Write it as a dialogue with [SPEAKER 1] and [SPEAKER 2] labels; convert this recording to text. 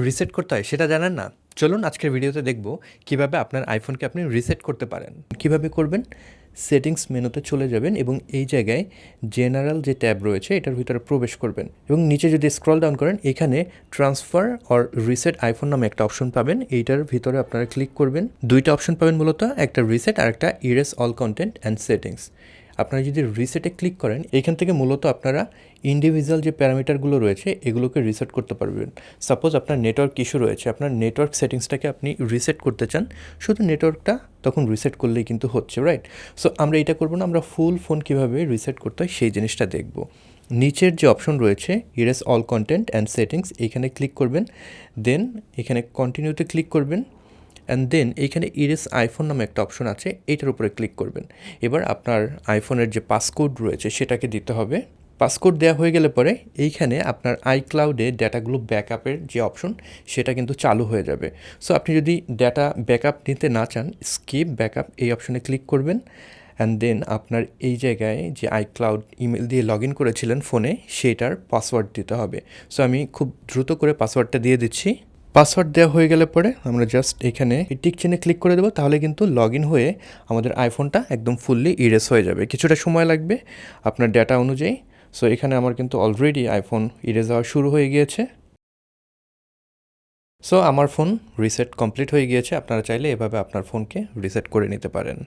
[SPEAKER 1] Reset করতে হয় সেটা জানেন না? চলুন আজকের ভিডিওতে দেখব কিভাবে আপনার আইফোনকে আপনি রিসেট করতে পারেন। কিভাবে করবেন? সেটিংস মেনুতে চলে যাবেন এবং এই জায়গায় জেনারেল যে ট্যাব রয়েছে এটার ভিতরে প্রবেশ করবেন এবং নিচে যদি স্ক্রল ডাউন করেন এখানে ট্রান্সফার অর রিসেট আইফোন নামে একটা অপশন পাবেন। এইটার ভিতরে আপনারা ক্লিক করবেন। দুইটা অপশন পাবেন মূলত, একটা রিসেট আর একটা erase all content and settings. আপনারা যদি রিসেটে ক্লিক করেন এখান থেকে মূলত আপনারা ইন্ডিভিজুয়াল যে প্যারামিটারগুলো রয়েছে এগুলোকে রিসেট করতে পারবেন। সাপোজ আপনার নেটওয়ার্ক ইস্যু রয়েছে, আপনার নেটওয়ার্ক সেটিংসটাকে আপনি রিসেট করতে চান, শুধু নেটওয়ার্কটা তখন রিসেট করলেই কিন্তু হচ্ছে, রাইট? সো আমরা এটা করবো না, আমরা ফুল ফোন কীভাবে রিসেট করতে হয় সেই জিনিসটা দেখব। নিচের যে অপশন রয়েছে erase all content and settings, এইখানে ক্লিক করবেন, দেন এখানে কন্টিনিউতে ক্লিক করবেন অ্যান্ড দেন এইখানে ইরেজ আইফোন নামে একটা অপশন আছে, এইটার উপরে ক্লিক করবেন। এবার আপনার আইফোনের যে পাসকোড রয়েছে সেটাকে দিতে হবে। পাসকোড দেওয়া হয়ে গেলে পরে এইখানে আপনার আইক্লাউডে ডেটাগুলো ব্যাকআপের যে অপশন সেটা কিন্তু চালু হয়ে যাবে। সো আপনি যদি ডেটা ব্যাকআপ নিতে না চান, স্কিপ ব্যাকআপ এই অপশনে ক্লিক করবেন অ্যান্ড দেন আপনার এই জায়গায় যে আইক্লাউড ইমেল দিয়ে লগ ইন করেছিলেন ফোনে সেটার পাসওয়ার্ড দিতে হবে। সো আমি খুব দ্রুত করে পাসওয়ার্ডটা দিয়ে দিচ্ছি। পাসওয়ার্ড দেওয়া হয়ে গেলে পরে আমরা জাস্ট এখানে এই টিক চিহ্নে ক্লিক করে দেবো, তাহলে কিন্তু লগ ইন হয়ে আমাদের আইফোনটা একদম ফুললি ইরেজ হয়ে যাবে। কিছুটা সময় লাগবে আপনার ডেটা অনুযায়ী। সো এখানে আমার কিন্তু অলরেডি আইফোন ইরেজ হওয়া শুরু হয়ে গিয়েছে। সো আমার ফোন রিসেট কমপ্লিট হয়ে গিয়েছে। আপনারা চাইলে এভাবে আপনার ফোনকে রিসেট করে নিতে পারেন।